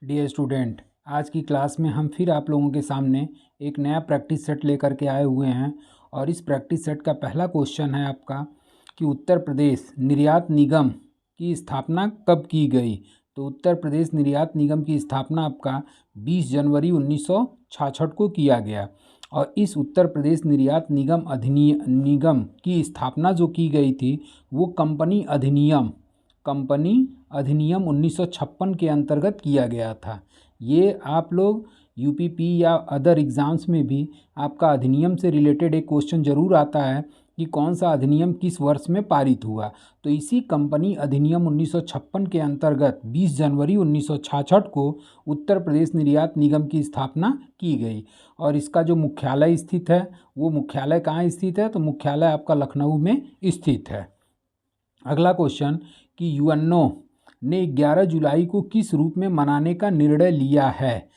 Dear student, आज की class में हम फिर आप लोगों के सामने एक नया प्रैक्टिस सेट लेकर के आए हुए हैं। और इस प्रैक्टिस सेट का पहला क्वेश्चन है आपका कि उत्तर प्रदेश निर्यात निगम की स्थापना कब की गई। तो उत्तर प्रदेश निर्यात निगम की स्थापना आपका 20 जनवरी 1966 को किया गया। और इस उत्तर प्रदेश निर्यात निगम की स्थापना जो की गई थी वो कंपनी अधिनियम 1956 के अंतर्गत किया गया था। ये आप लोग यूपीपी या अदर एग्ज़ाम्स में भी आपका अधिनियम से रिलेटेड एक क्वेश्चन ज़रूर आता है कि कौन सा अधिनियम किस वर्ष में पारित हुआ। तो इसी कंपनी अधिनियम 1956 के अंतर्गत 20 जनवरी 1966 को उत्तर प्रदेश निर्यात निगम की स्थापना की गई। और इसका जो मुख्यालय स्थित है वो मुख्यालय कहाँ स्थित है, तो मुख्यालय आपका लखनऊ में स्थित है। अगला क्वेश्चन कि यूएनओ ने 11 जुलाई को किस रूप में मनाने का निर्णय लिया है।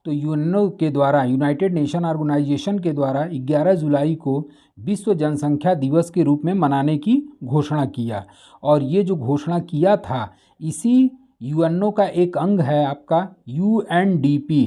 तो यूएनओ के द्वारा, यूनाइटेड नेशन ऑर्गेनाइजेशन के द्वारा 11 जुलाई को विश्व जनसंख्या दिवस के रूप में मनाने की घोषणा किया। और ये जो घोषणा किया था इसी यूएनओ का एक अंग है आपका यूएनडीपी,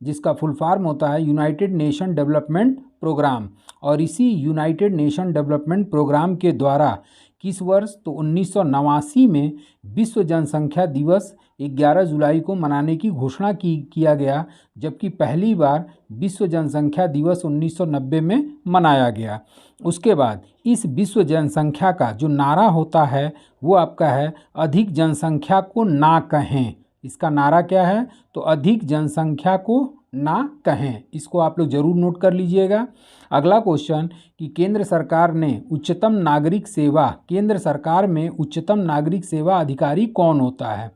जिसका फुल फॉर्म होता है यूनाइटेड नेशन डेवलपमेंट प्रोग्राम। और इसी यूनाइटेड नेशन डेवलपमेंट प्रोग्राम के द्वारा किस वर्ष, तो 1989 में विश्व जनसंख्या दिवस 11 जुलाई को मनाने की घोषणा किया गया, जबकि पहली बार विश्व जनसंख्या दिवस 1990 में मनाया गया। उसके बाद इस विश्व जनसंख्या का जो नारा होता है वो आपका है अधिक जनसंख्या को ना कहें। इसका नारा क्या है, तो अधिक जनसंख्या को ना कहें। इसको आप लोग ज़रूर नोट कर लीजिएगा। अगला क्वेश्चन कि केंद्र सरकार में उच्चतम नागरिक सेवा अधिकारी कौन होता है।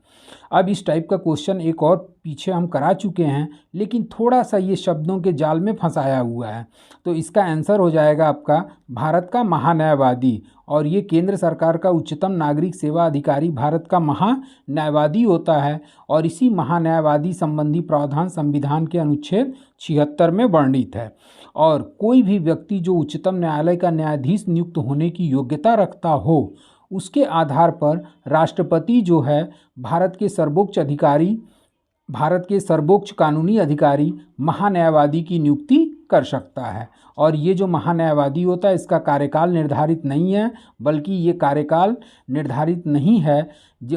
अब इस टाइप का क्वेश्चन एक और पीछे हम करा चुके हैं, लेकिन थोड़ा सा ये शब्दों के जाल में फंसाया हुआ है। तो इसका आंसर हो जाएगा आपका भारत का महान्यायवादी। और ये केंद्र सरकार का उच्चतम नागरिक सेवा अधिकारी भारत का महान्यायवादी होता है। और इसी महान्यायवादी संबंधी प्रावधान संविधान के अनुच्छेद 76 में वर्णित है। और कोई भी व्यक्ति जो उच्चतम न्यायालय का न्यायाधीश नियुक्त होने की योग्यता रखता हो उसके आधार पर राष्ट्रपति जो है भारत के सर्वोच्च कानूनी अधिकारी महान्यायवादी की नियुक्ति कर सकता है। और ये जो महान्यायवादी होता है इसका कार्यकाल निर्धारित नहीं है, बल्कि ये कार्यकाल निर्धारित नहीं है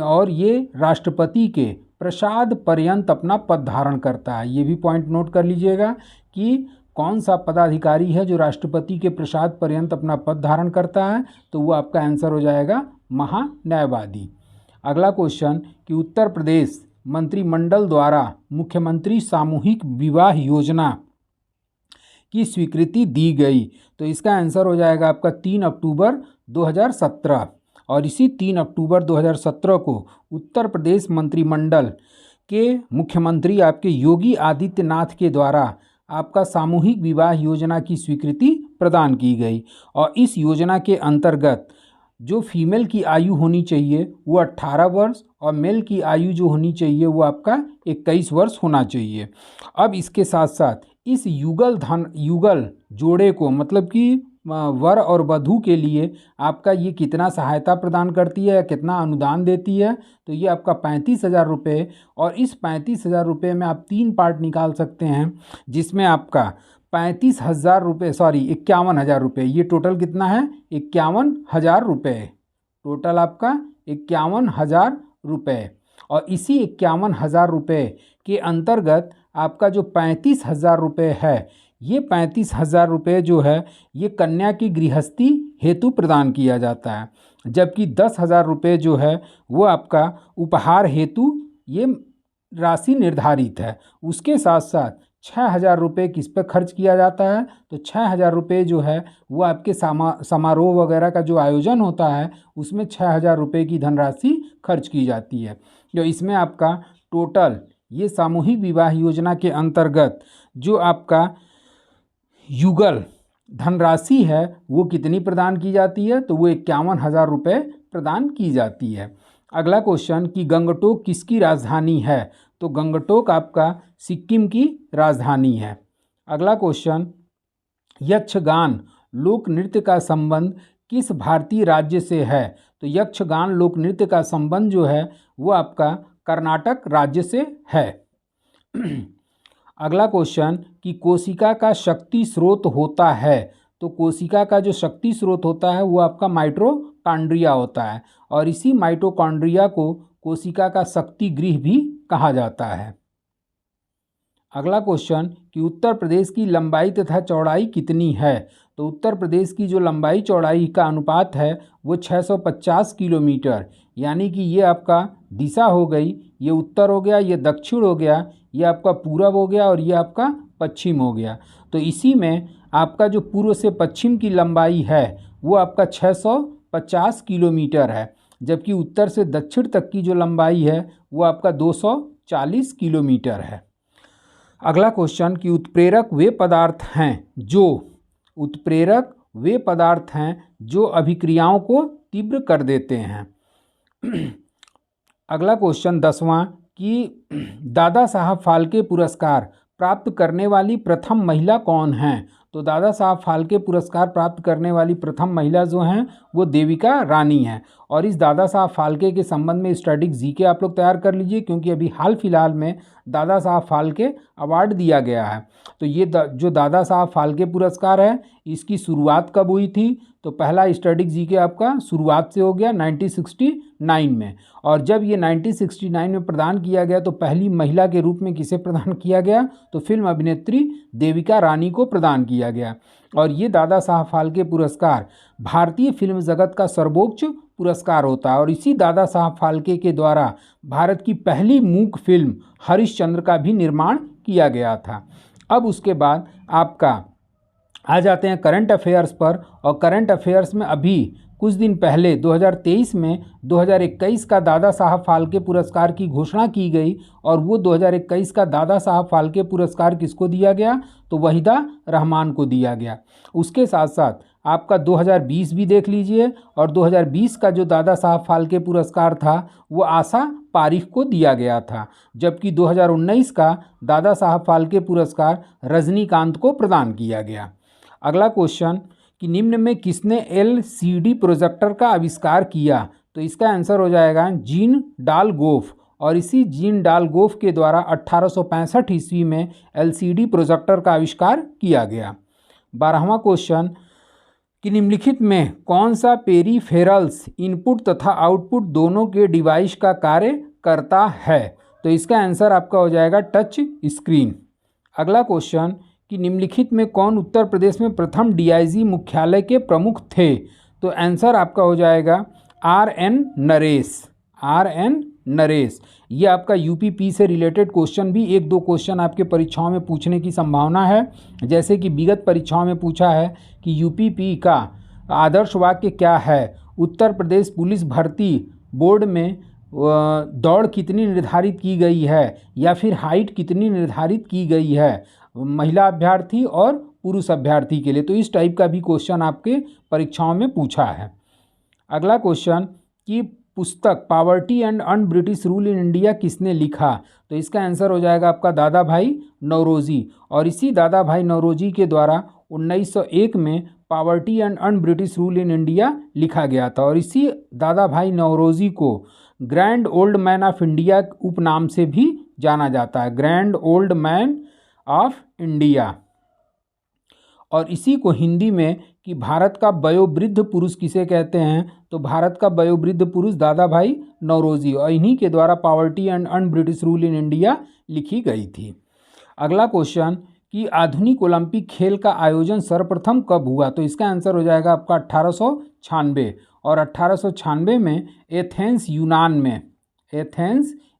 और ये राष्ट्रपति के प्रसाद पर्यंत अपना पद धारण करता है। ये भी पॉइंट नोट कर लीजिएगा कि कौन सा पदाधिकारी है जो राष्ट्रपति के प्रसाद पर्यंत अपना पद धारण करता है, तो वो आपका आंसर हो जाएगा महान्यायवादी। अगला क्वेश्चन कि उत्तर प्रदेश मंत्रिमंडल द्वारा मुख्यमंत्री सामूहिक विवाह योजना की स्वीकृति दी गई। तो इसका आंसर हो जाएगा आपका 3 अक्टूबर 2017। और इसी 3 अक्टूबर 2017 को उत्तर प्रदेश मंत्रिमंडल के मुख्यमंत्री आपके योगी आदित्यनाथ के द्वारा आपका सामूहिक विवाह योजना की स्वीकृति प्रदान की गई। और इस योजना के अंतर्गत जो फीमेल की आयु होनी चाहिए वो 18 वर्ष और मेल की आयु जो होनी चाहिए वो आपका 21 वर्ष होना चाहिए। अब इसके साथ साथ इस युगल जोड़े को, मतलब कि वर और वधू के लिए आपका ये कितना सहायता प्रदान करती है या कितना अनुदान देती है, तो ये आपका 35,000 रुपये। और इस 35,000 रुपये में आप 3 पार्ट निकाल सकते हैं, जिसमें आपका 51,000 रुपये, ये टोटल कितना है 51,000 रुपये, टोटल आपका 51,000 रुपये। और इसी 51,000 रुपये के अंतर्गत आपका जो 35,000 रुपये है, ये 35,000 रुपये जो है ये कन्या की गृहस्थी हेतु प्रदान किया जाता है, जबकि 10,000 रुपये जो है वो आपका उपहार हेतु ये राशि निर्धारित है। उसके साथ साथ 6,000 रुपये किस पर खर्च किया जाता है, तो 6,000 रुपये जो है वो आपके समारोह वगैरह का जो आयोजन होता है उसमें 6,000 रुपये की धनराशि खर्च की जाती है। जो इसमें आपका टोटल ये सामूहिक विवाह योजना के अंतर्गत जो आपका युगल धनराशि है वो कितनी प्रदान की जाती है, तो वो 51,000 रुपये प्रदान की जाती है। अगला क्वेश्चन कि गंगटोक किसकी राजधानी है, तो गंगटोक आपका सिक्किम की राजधानी है। अगला क्वेश्चन यक्षगान लोक नृत्य का संबंध किस भारतीय राज्य से है, तो यक्षगान लोक नृत्य का संबंध जो है वो आपका कर्नाटक राज्य से है। अगला क्वेश्चन कि कोशिका का शक्ति स्रोत होता है, तो कोशिका का जो शक्ति स्रोत होता है वो आपका माइटोकॉन्ड्रिया होता है, और इसी माइटोकॉन्ड्रिया को कोशिका का शक्ति गृह भी कहा जाता है। अगला क्वेश्चन कि उत्तर प्रदेश की लंबाई तथा चौड़ाई कितनी है, तो उत्तर प्रदेश की जो लंबाई चौड़ाई का अनुपात है वो 650 किलोमीटर, यानी कि ये आपका दिशा हो गई, ये उत्तर हो गया, ये दक्षिण हो गया, ये आपका पूरब हो गया और ये आपका पश्चिम हो गया। तो इसी में आपका जो पूर्व से पश्चिम की लंबाई है वो आपका 650 किलोमीटर है, जबकि उत्तर से दक्षिण तक की जो लंबाई है वो आपका 240 किलोमीटर है। अगला क्वेश्चन कि उत्प्रेरक वे पदार्थ हैं जो अभिक्रियाओं को तीव्र कर देते हैं। अगला क्वेश्चन 10वां कि दादा साहब फाल्के पुरस्कार प्राप्त करने वाली प्रथम महिला कौन हैं, तो दादा साहब फाल्के पुरस्कार प्राप्त करने वाली प्रथम महिला जो हैं वो देविका रानी हैं। और इस दादा साहब फाल्के के संबंध में स्टैटिक जीके आप लोग तैयार कर लीजिए, क्योंकि अभी हाल फिलहाल में दादा साहब फाल्के अवार्ड दिया गया है। तो ये जो दादा साहब फाल्के पुरस्कार है इसकी शुरुआत कब हुई थी, तो पहला स्टैटिक जीके आपका शुरुआत से हो गया 1969 में, और जब ये 1969 में प्रदान किया गया तो पहली महिला के रूप में किसे प्रदान किया गया, तो फिल्म अभिनेत्री देविका रानी को प्रदान किया गया। और ये दादा साहब फाल्के पुरस्कार भारतीय फिल्म जगत का सर्वोच्च पुरस्कार होता है, और इसी दादा साहब फाल्के के द्वारा भारत की पहली मूक फिल्म हरिश्चंद्र का भी निर्माण किया गया था। अब उसके बाद आपका आ जाते हैं करंट अफेयर्स पर, और करंट अफेयर्स में अभी कुछ दिन पहले 2023 में 2021 का दादा साहब फाल्के पुरस्कार की घोषणा की गई, और वो 2021 का दादा साहब फाल्के पुरस्कार किसको दिया गया, तो वहीदा रहमान को दिया गया। उसके साथ साथ आपका 2020 भी देख लीजिए, और 2020 का जो दादा साहब फाल्के पुरस्कार था वो आशा पारिख को दिया गया था, जबकि 2019 का दादा साहब फाल्के पुरस्कार रजनीकांत को प्रदान किया गया। अगला क्वेश्चन कि निम्न में किसने LCD प्रोजेक्टर का आविष्कार किया, तो इसका आंसर हो जाएगा जीन डाल गोफ, और इसी जीन डाल गोफ के द्वारा 1865 ईस्वी में LCD प्रोजेक्टर का आविष्कार किया गया। 12वां क्वेश्चन कि निम्नलिखित में कौन सा पेरीफेरल्स इनपुट तथा आउटपुट दोनों के डिवाइस का कार्य करता है, तो इसका आंसर आपका हो जाएगा टच स्क्रीन। अगला क्वेश्चन कि निम्नलिखित में कौन उत्तर प्रदेश में प्रथम DIG मुख्यालय के प्रमुख थे, तो आंसर आपका हो जाएगा RN नरेश। ये आपका UPP से रिलेटेड क्वेश्चन भी 1-2 क्वेश्चन आपके परीक्षाओं में पूछने की संभावना है। जैसे कि विगत परीक्षाओं में पूछा है कि UPP का आदर्श वाक्य क्या है, उत्तर प्रदेश पुलिस भर्ती बोर्ड में दौड़ कितनी निर्धारित की गई है, या फिर हाइट कितनी निर्धारित की गई है महिला अभ्यर्थी और पुरुष अभ्यर्थी के लिए, तो इस टाइप का भी क्वेश्चन आपके परीक्षाओं में पूछा है। अगला क्वेश्चन कि पुस्तक poverty and un British rule in India किसने लिखा, तो इसका आंसर हो जाएगा आपका दादा भाई नौरोजी, और इसी दादा भाई नौरोजी के द्वारा 1901 में poverty and un British rule in India लिखा गया था, और इसी दादा भाई नौरोजी को grand old man of India उपनाम से भी जाना जाता है, grand old man of India. और इसी को हिंदी में कि भारत का वयोवृद्ध पुरुष किसे कहते हैं, तो भारत का वयोवृद्ध पुरुष दादा भाई नौरोजी, और इन्हीं के द्वारा poverty and un British rule in India लिखी गई थी। अगला क्वेश्चन कि आधुनिक ओलंपिक खेल का आयोजन सर्वप्रथम कब हुआ, तो इसका आंसर हो जाएगा आपका 1896, और 1896 में एथेंस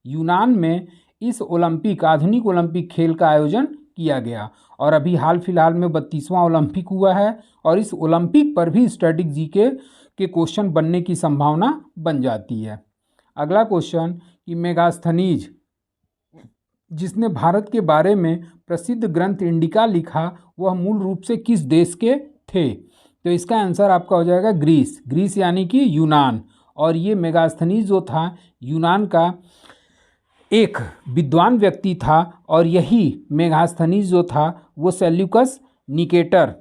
यूनान में इस आधुनिक ओलंपिक खेल का आयोजन किया गया। और अभी हाल फिलहाल में 32वां ओलंपिक हुआ है, और इस ओलंपिक पर भी स्टैटिक जीके के क्वेश्चन बनने की संभावना बन जाती है। अगला क्वेश्चन कि मेगास्थनीज जिसने भारत के बारे में प्रसिद्ध ग्रंथ इंडिका लिखा वह मूल रूप से किस देश के थे, तो इसका आंसर आपका हो जाएगा ग्रीस यानी कि यूनान। और ये मेगास्थनीज जो था यूनान का एक विद्वान व्यक्ति था, और यही मेगास्थनीज जो था वो सेल्यूकस निकेटर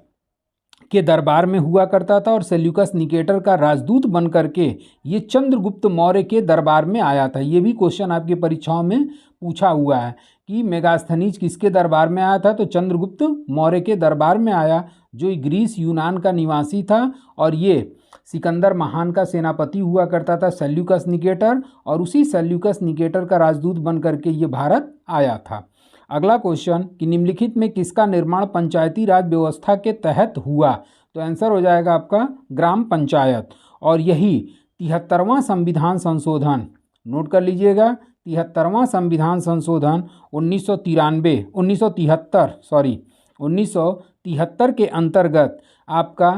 के दरबार में हुआ करता था और सेल्यूकस निकेटर का राजदूत बन करके ये चंद्रगुप्त मौर्य के दरबार में आया था। ये भी क्वेश्चन आपकी परीक्षाओं में पूछा हुआ है कि मेगास्थनीज किसके दरबार में आया था, तो चंद्रगुप्त मौर्य के दरबार में आया, जो ग्रीस यूनान का निवासी था और ये सिकंदर महान का सेनापति हुआ करता था सेल्यूकस निकेटर, और उसी सेल्यूकस निकेटर का राजदूत बन करके ये भारत आया था। अगला क्वेश्चन कि निम्नलिखित में किसका निर्माण पंचायती राज व्यवस्था के तहत हुआ, तो आंसर हो जाएगा आपका ग्राम पंचायत। और यही 73वां संविधान संशोधन, नोट कर लीजिएगा, 73वां संविधान संशोधन 1973 के अंतर्गत आपका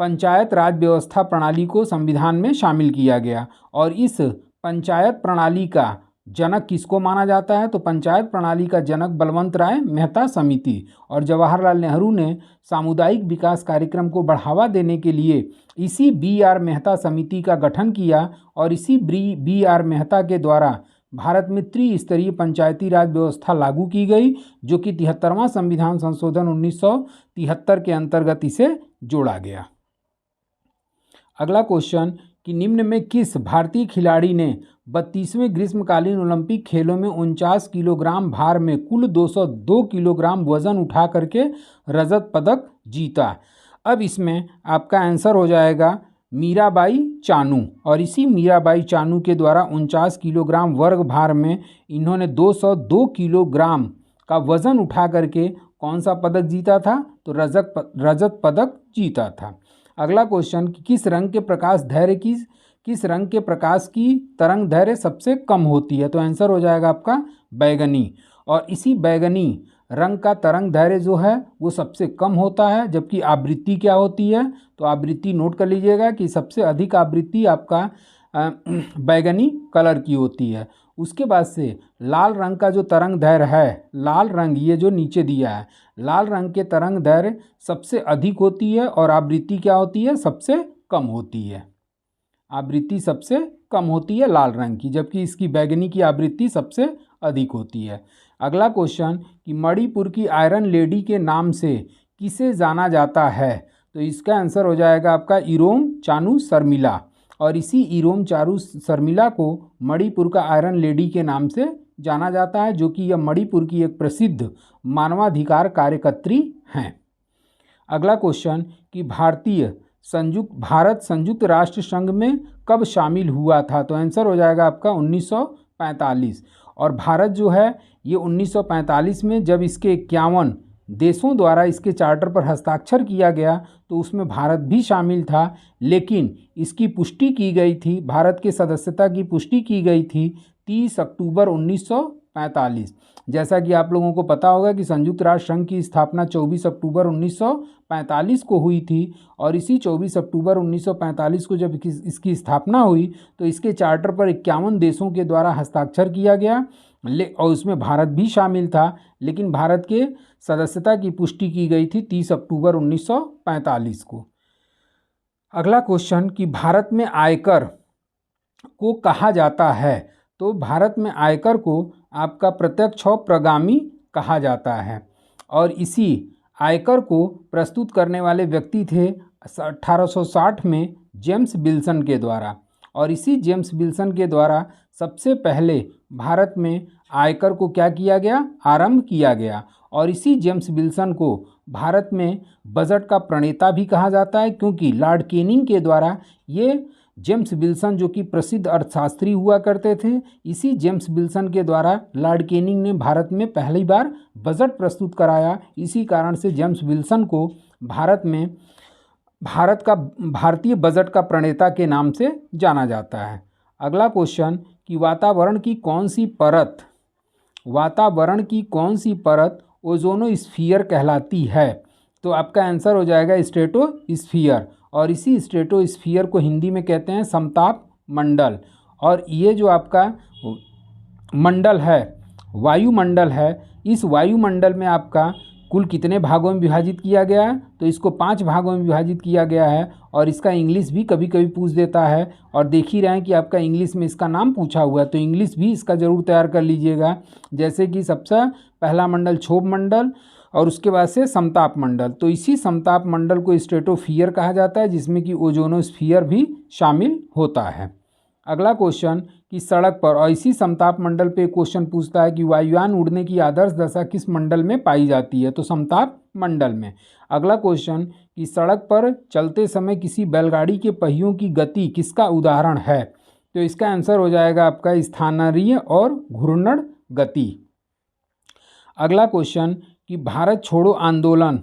पंचायत राज व्यवस्था प्रणाली को संविधान में शामिल किया गया। और इस पंचायत प्रणाली का जनक किसको माना जाता है, तो पंचायत प्रणाली का जनक बलवंत राय मेहता समिति। और जवाहरलाल नेहरू ने सामुदायिक विकास कार्यक्रम को बढ़ावा देने के लिए इसी बी.आर. मेहता समिति का गठन किया और इसी बी.आर. मेहता के द्वारा भारत में त्रिस्तरीय पंचायती राज व्यवस्था लागू की गई, जो कि 73वां संविधान संशोधन 1973 के अंतर्गत इसे जोड़ा गया। अगला क्वेश्चन कि निम्न में किस भारतीय खिलाड़ी ने 32वें ग्रीष्मकालीन ओलंपिक खेलों में 49 किलोग्राम भार में कुल 202 किलोग्राम वजन उठा करके रजत पदक जीता। अब इसमें आपका आंसर हो जाएगा मीराबाई चानू। और इसी मीराबाई चानू के द्वारा 49 किलोग्राम वर्ग भार में इन्होंने 202 किलोग्राम का वजन उठा करके कौन सा पदक जीता था, तो रजत पदक जीता था। अगला क्वेश्चन कि किस रंग के प्रकाश की तरंग दैर्घ्य सबसे कम होती है, तो आंसर हो जाएगा आपका बैगनी। और इसी बैगनी रंग का तरंग दैर्घ्य जो है वो सबसे कम होता है, जबकि आवृत्ति क्या होती है, तो आवृत्ति नोट कर लीजिएगा कि सबसे अधिक आवृत्ति आपका बैगनी कलर की होती है। उसके बाद से लाल रंग का जो तरंग दैर्घ्य है, लाल रंग ये जो नीचे दिया है, लाल रंग के तरंग दैर्घ्य सबसे अधिक होती है और आवृत्ति क्या होती है, सबसे कम होती है। आवृत्ति सबसे कम होती है लाल रंग की, जबकि इसकी बैगनी की आवृत्ति सबसे अधिक होती है। अगला क्वेश्चन कि मणिपुर की आयरन लेडी के नाम से किसे जाना जाता है, तो इसका आंसर हो जाएगा आपका इरोम चानू शर्मिला। और इसी इरोम चानू शर्मिला को मणिपुर का आयरन लेडी के नाम से जाना जाता है, जो कि यह मणिपुर की एक प्रसिद्ध मानवाधिकार कार्यकर्त्री हैं। अगला क्वेश्चन कि भारत संयुक्त राष्ट्र संघ में कब शामिल हुआ था, तो आंसर हो जाएगा आपका 1945। और भारत जो है ये 1945 में जब इसके 51 देशों द्वारा इसके चार्टर पर हस्ताक्षर किया गया तो उसमें भारत भी शामिल था, लेकिन इसकी पुष्टि की गई थी, भारत के सदस्यता की पुष्टि की गई थी 30 अक्टूबर 1945। जैसा कि आप लोगों को पता होगा कि संयुक्त राष्ट्र संघ की स्थापना 24 अक्टूबर 1945 को हुई थी, और इसी 24 अक्टूबर 1945 को जब इसकी स्थापना हुई तो इसके चार्टर पर 51 देशों के द्वारा हस्ताक्षर किया गया और उसमें भारत भी शामिल था, लेकिन भारत के सदस्यता की पुष्टि की गई थी 30 अक्टूबर 1945 को। अगला क्वेश्चन कि भारत में आयकर को कहा जाता है, तो भारत में आयकर को आपका प्रत्यक्ष और प्रगामी कहा जाता है। और इसी आयकर को प्रस्तुत करने वाले व्यक्ति थे 1860 में जेम्स विल्सन के द्वारा। और इसी जेम्स विल्सन के द्वारा सबसे पहले भारत में आयकर को क्या किया गया, आरंभ किया गया। और इसी जेम्स विल्सन को भारत में बजट का प्रणेता भी कहा जाता है, क्योंकि लॉर्ड कैनिंग के द्वारा ये जेम्स विल्सन जो कि प्रसिद्ध अर्थशास्त्री हुआ करते थे, इसी जेम्स विल्सन के द्वारा लॉर्ड कैनिंग ने भारत में पहली बार बजट प्रस्तुत कराया। इसी कारण से जेम्स विल्सन को भारतीय बजट का प्रणेता के नाम से जाना जाता है। अगला क्वेश्चन कि वातावरण की कौन सी परत ओजोनोस्फीयर कहलाती है, तो आपका आंसर हो जाएगा स्ट्रेटोस्फीयर। और इसी स्ट्रेटोस्फीयर को हिंदी में कहते हैं समताप मंडल। और ये जो आपका मंडल है, वायुमंडल है, इस वायुमंडल में आपका कुल कितने भागों में विभाजित किया गया है, तो इसको 5 भागों में विभाजित किया गया है। और इसका इंग्लिश भी कभी कभी पूछ देता है, और देख ही रहे हैं कि आपका इंग्लिश में इसका नाम पूछा हुआ है, तो इंग्लिश भी इसका ज़रूर तैयार कर लीजिएगा। जैसे कि सबसे पहला मंडल क्षोभ मंडल, और उसके बाद से समताप मंडल। तो इसी समताप मंडल को स्ट्रेटोस्फीयर कहा जाता है, जिसमें कि ओजोनोस्फीयर भी शामिल होता है। अगला क्वेश्चन कि सड़क पर, और इसी समताप मंडल पे क्वेश्चन पूछता है कि वायुयान उड़ने की आदर्श दशा किस मंडल में पाई जाती है, तो समताप मंडल में। अगला क्वेश्चन कि सड़क पर चलते समय किसी बैलगाड़ी के पहियों की गति किसका उदाहरण है, तो इसका आंसर हो जाएगा आपका स्थानीय और घूर्णन गति। अगला क्वेश्चन कि भारत छोड़ो आंदोलन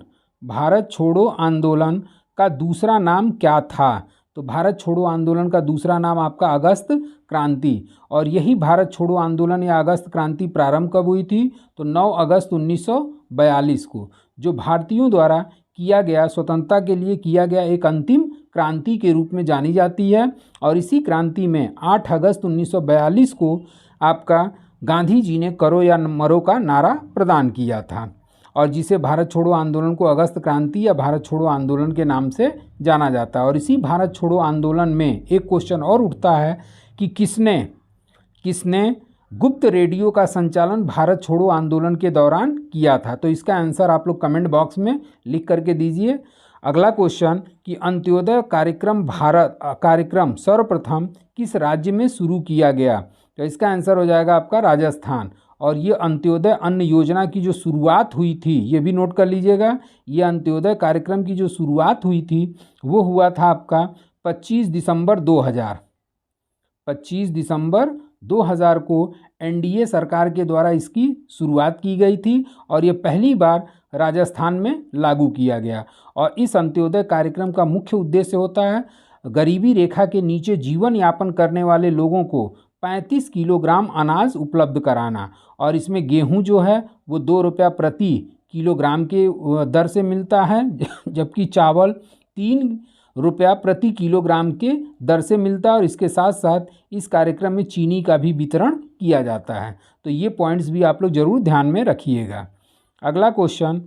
का दूसरा नाम क्या था, तो भारत छोड़ो आंदोलन का दूसरा नाम आपका अगस्त क्रांति। और यही भारत छोड़ो आंदोलन या अगस्त क्रांति प्रारंभ कब हुई थी, तो 9 अगस्त 1942 को, जो भारतीयों द्वारा किया गया, स्वतंत्रता के लिए किया गया एक अंतिम क्रांति के रूप में जानी जाती है। और इसी क्रांति में 8 अगस्त 1942 को आपका गांधी जी ने करो या मरो का नारा प्रदान किया था, और जिसे भारत छोड़ो आंदोलन को अगस्त क्रांति या भारत छोड़ो आंदोलन के नाम से जाना जाता है। और इसी भारत छोड़ो आंदोलन में एक क्वेश्चन और उठता है कि किसने गुप्त रेडियो का संचालन भारत छोड़ो आंदोलन के दौरान किया था, तो इसका आंसर आप लोग कमेंट बॉक्स में लिख करके दीजिए। अगला क्वेश्चन कि अंत्योदय कार्यक्रम सर्वप्रथम किस राज्य में शुरू किया गया, तो इसका आंसर हो जाएगा आपका राजस्थान। और ये अंत्योदय अन्न योजना की जो शुरुआत हुई थी, ये भी नोट कर लीजिएगा, ये अंत्योदय कार्यक्रम की जो शुरुआत हुई थी वो हुआ था आपका 25 दिसंबर 2000 को एनडीए सरकार के द्वारा इसकी शुरुआत की गई थी, और ये पहली बार राजस्थान में लागू किया गया। और इस अंत्योदय कार्यक्रम का मुख्य उद्देश्य होता है गरीबी रेखा के नीचे जीवन यापन करने वाले लोगों को 35 किलोग्राम अनाज उपलब्ध कराना। और इसमें गेहूं जो है वो 2 रुपया प्रति किलोग्राम के दर से मिलता है, जबकि चावल 3 रुपया प्रति किलोग्राम के दर से मिलता है। और इसके साथ साथ इस कार्यक्रम में चीनी का भी वितरण किया जाता है। तो ये पॉइंट्स भी आप लोग जरूर ध्यान में रखिएगा। अगला क्वेश्चन,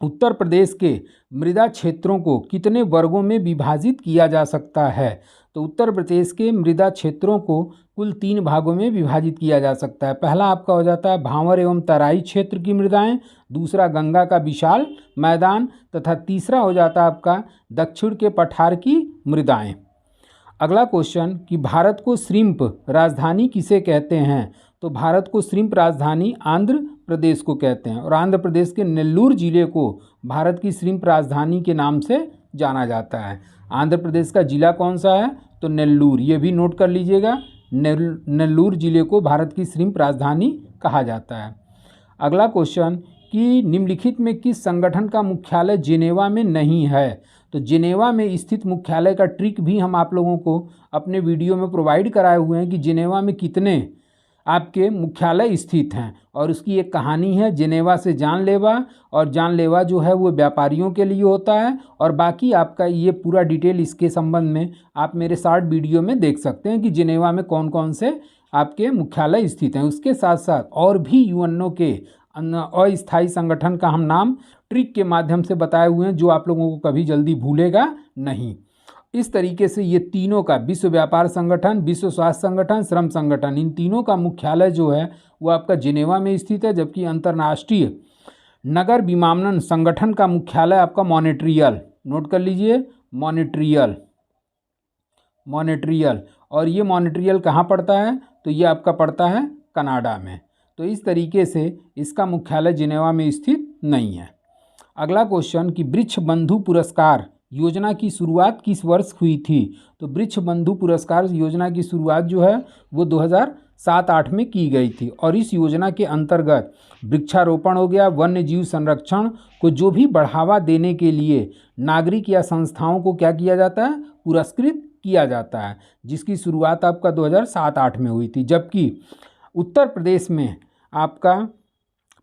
उत्तर प्रदेश के मृदा क्षेत्रों को कितने वर्गों में विभाजित किया जा सकता है, तो उत्तर प्रदेश के मृदा क्षेत्रों को कुल 3 भागों में विभाजित किया जा सकता है। पहला आपका हो जाता है भांवर एवं तराई क्षेत्र की मृदाएं, दूसरा गंगा का विशाल मैदान, तथा तीसरा हो जाता है आपका दक्षिण के पठार की मृदाएं। अगला क्वेश्चन कि भारत को श्रिम्प राजधानी किसे कहते हैं, तो भारत को श्रिम्प राजधानी आंध्र प्रदेश को कहते हैं। और आंध्र प्रदेश के नेल्लूर जिले को भारत की श्रिम्प राजधानी के नाम से जाना जाता है। आंध्र प्रदेश का जिला कौन सा है, तो नेल्लूर, ये भी नोट कर लीजिएगा, नेल्लूर जिले को भारत की श्रिम्प राजधानी कहा जाता है। अगला क्वेश्चन कि निम्नलिखित में किस संगठन का मुख्यालय जिनेवा में नहीं है, तो जिनेवा में स्थित मुख्यालय का ट्रिक भी हम आप लोगों को अपने वीडियो में प्रोवाइड कराए हुए हैं कि जिनेवा में कितने आपके मुख्यालय स्थित हैं। और उसकी एक कहानी है, जिनेवा से जानलेवा, और जानलेवा जो है वो व्यापारियों के लिए होता है। और बाकी आपका ये पूरा डिटेल इसके संबंध में आप मेरे शॉर्ट वीडियो में देख सकते हैं कि जिनेवा में कौन कौन से आपके मुख्यालय स्थित हैं। उसके साथ साथ और भी यूएनओ के अस्थायी संगठन का हम नाम ट्रिक के माध्यम से बताए हुए हैं, जो आप लोगों को कभी जल्दी भूलेगा नहीं। इस तरीके से ये तीनों का, विश्व व्यापार संगठन, विश्व स्वास्थ्य संगठन, श्रम संगठन, इन तीनों का मुख्यालय जो है वो आपका जिनेवा में स्थित है। जबकि अंतर्राष्ट्रीय नगर विमानन संगठन का मुख्यालय आपका मॉन्ट्रियल, नोट कर लीजिए, मॉन्ट्रियल। और ये मॉन्ट्रियल कहाँ पड़ता है, तो ये आपका पड़ता है कनाडा में। तो इस तरीके से इसका मुख्यालय जिनेवा में स्थित नहीं है। अगला क्वेश्चन कि वृक्ष बंधु पुरस्कार योजना की शुरुआत किस वर्ष हुई थी, तो वृक्ष बंधु पुरस्कार योजना की शुरुआत जो है वो 2007-08 में की गई थी। और इस योजना के अंतर्गत वृक्षारोपण हो गया, वन्य जीव संरक्षण को जो भी बढ़ावा देने के लिए नागरिक या संस्थाओं को क्या किया जाता है, पुरस्कृत किया जाता है, जिसकी शुरुआत आपका 2007-08 में हुई थी। जबकि उत्तर प्रदेश में आपका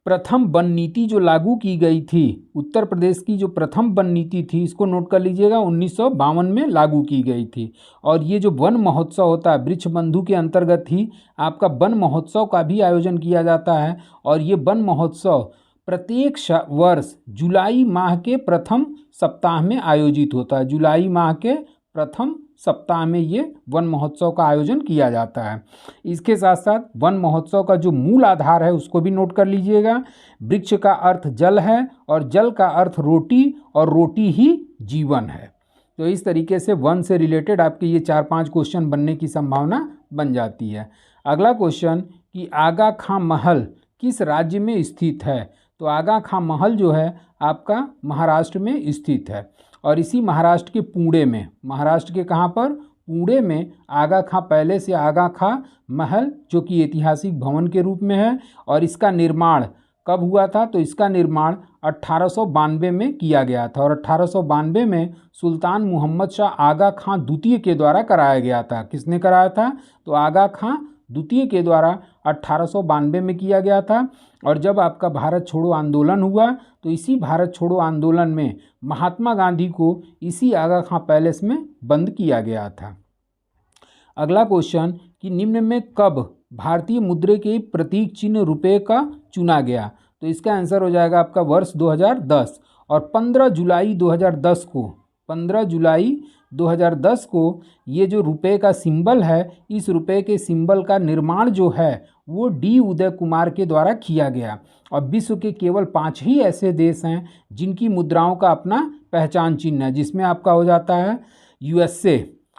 प्रथम वन नीति जो लागू की गई थी, उत्तर प्रदेश की जो प्रथम वन नीति थी, इसको नोट कर लीजिएगा, 1952 में लागू की गई थी। और ये जो वन महोत्सव होता है, वृक्ष बंधु के अंतर्गत ही आपका वन महोत्सव का भी आयोजन किया जाता है। और ये वन महोत्सव प्रत्येक वर्ष जुलाई माह के प्रथम सप्ताह में आयोजित होता है, जुलाई माह के प्रथम सप्ताह में ये वन महोत्सव का आयोजन किया जाता है। इसके साथ साथ वन महोत्सव का जो मूल आधार है उसको भी नोट कर लीजिएगा। वृक्ष का अर्थ जल है और जल का अर्थ रोटी और रोटी ही जीवन है। तो इस तरीके से वन से रिलेटेड आपके ये 4-5 क्वेश्चन बनने की संभावना बन जाती है। अगला क्वेश्चन कि आगा खां महल किस राज्य में स्थित है? तो आगा खां महल जो है आपका महाराष्ट्र में स्थित है और इसी महाराष्ट्र के पुणे में, महाराष्ट्र के कहाँ पर? पुणे में आगा खां पैलेस या आगा खां महल जो कि ऐतिहासिक भवन के रूप में है। और इसका निर्माण कब हुआ था? तो इसका निर्माण 1892 में किया गया था और 1892 में सुल्तान मोहम्मद शाह आगा खां द्वितीय के द्वारा कराया गया था। किसने कराया था? तो आगा खां द्वितीय के द्वारा 1892 में किया गया था। और जब आपका भारत छोड़ो आंदोलन हुआ तो इसी भारत छोड़ो आंदोलन में महात्मा गांधी को इसी आगा खां पैलेस में बंद किया गया था। अगला क्वेश्चन कि निम्न में कब भारतीय मुद्रे के प्रतीक चिन्ह रुपये का चुना गया? तो इसका आंसर हो जाएगा आपका वर्ष 2010 और 15 जुलाई 2010 को 15 जुलाई 2010 को ये जो रुपये का सिंबल है, इस रुपये के सिंबल का निर्माण जो है वो डी उदय कुमार के द्वारा किया गया। और विश्व के केवल 5 ही ऐसे देश हैं जिनकी मुद्राओं का अपना पहचान चिन्ह है, जिसमें आपका हो जाता है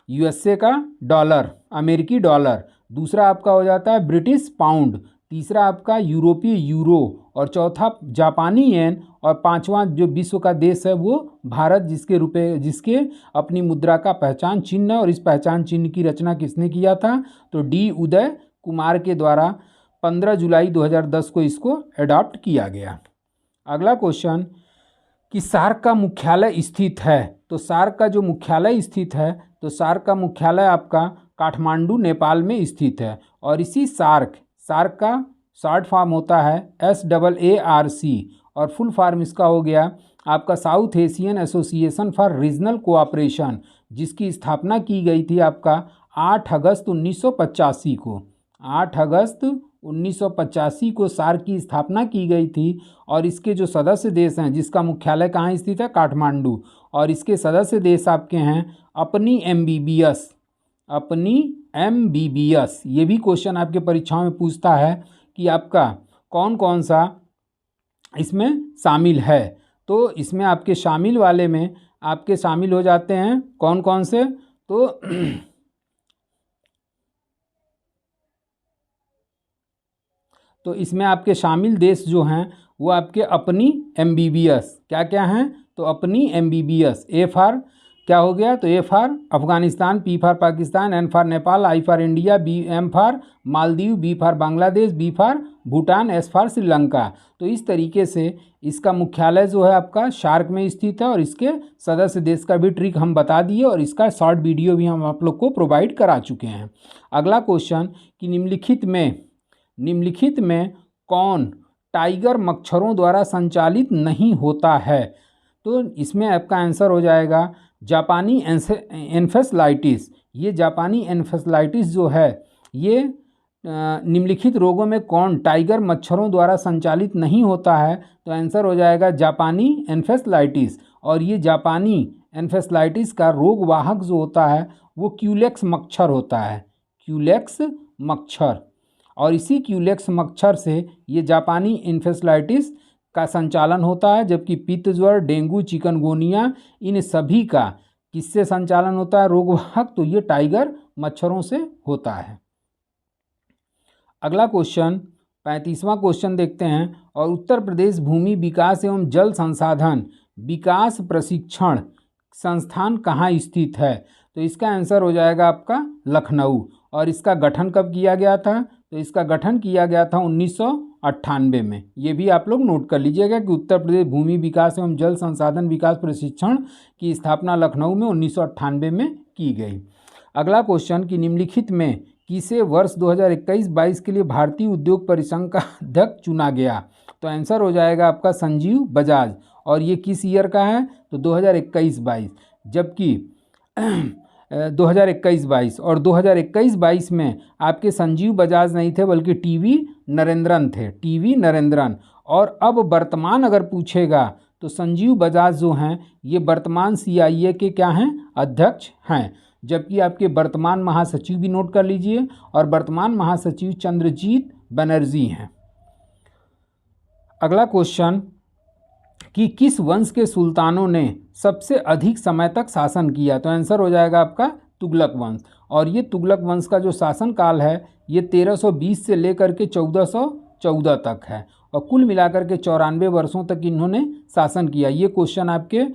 यूएसए का डॉलर, अमेरिकी डॉलर, दूसरा आपका हो जाता है ब्रिटिश पाउंड, तीसरा आपका यूरोपीय यूरो और चौथा जापानी येन और पांचवा जो विश्व का देश है वो भारत, जिसके अपनी मुद्रा का पहचान चिन्ह। और इस पहचान चिन्ह की रचना किसने किया था? तो डी उदय कुमार के द्वारा 15 जुलाई 2010 को इसको अडॉप्ट किया गया। अगला क्वेश्चन कि सार्क का मुख्यालय स्थित है? तो सार्क का जो मुख्यालय स्थित है, तो सार्क का मुख्यालय आपका काठमांडू नेपाल में स्थित है। और इसी सार्क का शॉर्ट फॉर्म होता है SAARC और फुल फॉर्म इसका हो गया आपका south Asian association for regional cooperation, जिसकी स्थापना की गई थी आपका 8 अगस्त 1985 को। 8 अगस्त 1985 को सार्क की स्थापना की गई थी और इसके जो सदस्य देश हैं, जिसका मुख्यालय कहाँ स्थित है? काठमांडू। और इसके सदस्य देश आपके हैं अपनी MBBS। ये भी क्वेश्चन आपके परीक्षाओं में पूछता है कि आपका कौन कौन सा इसमें शामिल है। तो इसमें आपके शामिल वाले में आपके शामिल हो जाते हैं कौन कौन से? तो इसमें आपके शामिल देश जो हैं वो आपके अपनी MBBS क्या क्या हैं? तो अपनी MBBS, A फॉर क्या हो गया? तो A for Afghanistan, P for Pakistan, N for Nepal, I for India, M for Maldives, B for Bangladesh, B for Bhutan, S for Sri Lanka. तो इस तरीके से इसका मुख्यालय जो है आपका शार्क में स्थित है और इसके सदस्य देश का भी ट्रिक हम बता दिए और इसका शॉर्ट वीडियो भी हम आप लोग को प्रोवाइड करा चुके हैं। अगला क्वेश्चन कि निम्नलिखित में कौन टाइगर मच्छरों द्वारा संचालित नहीं होता है? तो इसमें आपका आंसर हो जाएगा जापानी एन्सेफेलाइटिस। ये जापानी एन्सेफेलाइटिस जो है ये निम्नलिखित रोगों में कौन टाइगर मच्छरों द्वारा संचालित नहीं होता है? तो आंसर हो जाएगा जापानी एन्सेफेलाइटिस। और ये जापानी एन्सेफेलाइटिस का रोग वाहक जो होता है वो क्यूलेक्स मच्छर होता है, क्यूलेक्स मच्छर। और इसी क्यूलेक्स मच्छर से ये जापानी एन्सेफेलाइटिस का संचालन होता है, जबकि पित्त ज्वर, डेंगू, चिकनगुनिया इन सभी का किससे संचालन होता है रोगवाहक? तो ये टाइगर मच्छरों से होता है। अगला क्वेश्चन 35वां क्वेश्चन देखते हैं। और उत्तर प्रदेश भूमि विकास एवं जल संसाधन विकास प्रशिक्षण संस्थान कहाँ स्थित है? तो इसका आंसर हो जाएगा आपका लखनऊ। और इसका गठन कब किया गया था? तो इसका गठन किया गया था 1998 में। ये भी आप लोग नोट कर लीजिएगा कि उत्तर प्रदेश भूमि विकास एवं जल संसाधन विकास प्रशिक्षण की स्थापना लखनऊ में 1998 में की गई। अगला क्वेश्चन कि निम्नलिखित में किसे वर्ष 2021-22 के लिए भारतीय उद्योग परिसंघ का अध्यक्ष चुना गया? तो आंसर हो जाएगा आपका संजीव बजाज। और ये किस ईयर का है? तो 2021-22। जबकि 2021-22 और 2021-22 में आपके संजीव बजाज नहीं थे बल्कि टीवी नरेंद्रन थे, टीवी नरेंद्रन। और अब वर्तमान अगर पूछेगा तो संजीव बजाज जो हैं ये वर्तमान CIA के क्या हैं? अध्यक्ष हैं। जबकि आपके वर्तमान महासचिव भी नोट कर लीजिए, और वर्तमान महासचिव चंद्रजीत बनर्जी हैं। अगला क्वेश्चन कि किस वंश के सुल्तानों ने सबसे अधिक समय तक शासन किया, तो आंसर हो जाएगा आपका तुगलक वंश। और ये तुगलक वंश का जो शासन काल है ये 1320 से लेकर के 1414 तक है, और कुल मिलाकर के 94 वर्षों तक इन्होंने शासन किया। ये क्वेश्चन आपके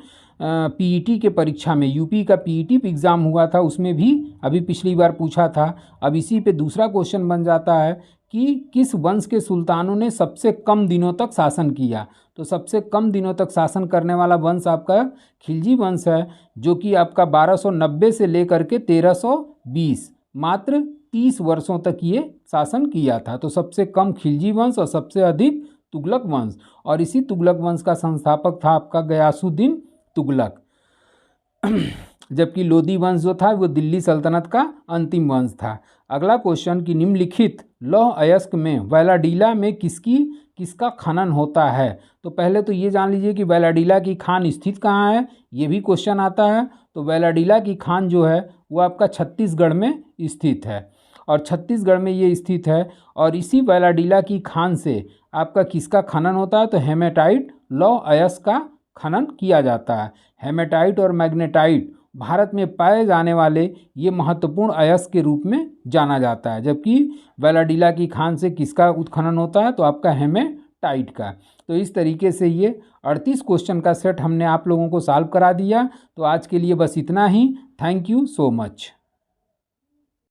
पीईटी के परीक्षा में, यूपी का पीईटी एग्ज़ाम हुआ था, उसमें भी अभी पिछली बार पूछा था। अब इसी पे दूसरा क्वेश्चन बन जाता है कि किस वंश के सुल्तानों ने सबसे कम दिनों तक शासन किया, तो सबसे कम दिनों तक शासन करने वाला वंश आपका खिलजी वंश है, जो कि आपका 1290 से लेकर के 1320, मात्र 30 वर्षों तक ये शासन किया था। तो सबसे कम खिलजी वंश और सबसे अधिक तुगलक वंश, और इसी तुगलक वंश का संस्थापक था आपका गयासुद्दीन तुगलक। जबकि लोदी वंश जो था वो दिल्ली सल्तनत का अंतिम वंश था। अगला क्वेश्चन कि निम्नलिखित लौह अयस्क में वैलाडीला में किसका खनन होता है, तो पहले तो ये जान लीजिए कि वैलाडीला की खान स्थित कहाँ है, ये भी क्वेश्चन आता है। तो वैलाडीला की खान जो है वो आपका छत्तीसगढ़ में स्थित है, और छत्तीसगढ़ में ये स्थित है। और इसी वैलाडीला की खान से आपका किसका खनन होता है, तो हेमेटाइट लौह अयस्क का खनन किया जाता है। हेमेटाइट और मैग्नेटाइट भारत में पाए जाने वाले ये महत्वपूर्ण अयस्क के रूप में जाना जाता है, जबकि वैलाडीला की खान से किसका उत्खनन होता है, तो आपका हेमेटाइट का। तो इस तरीके से ये 38 क्वेश्चन का सेट हमने आप लोगों को सॉल्व करा दिया। तो आज के लिए बस इतना ही। Thank you so much.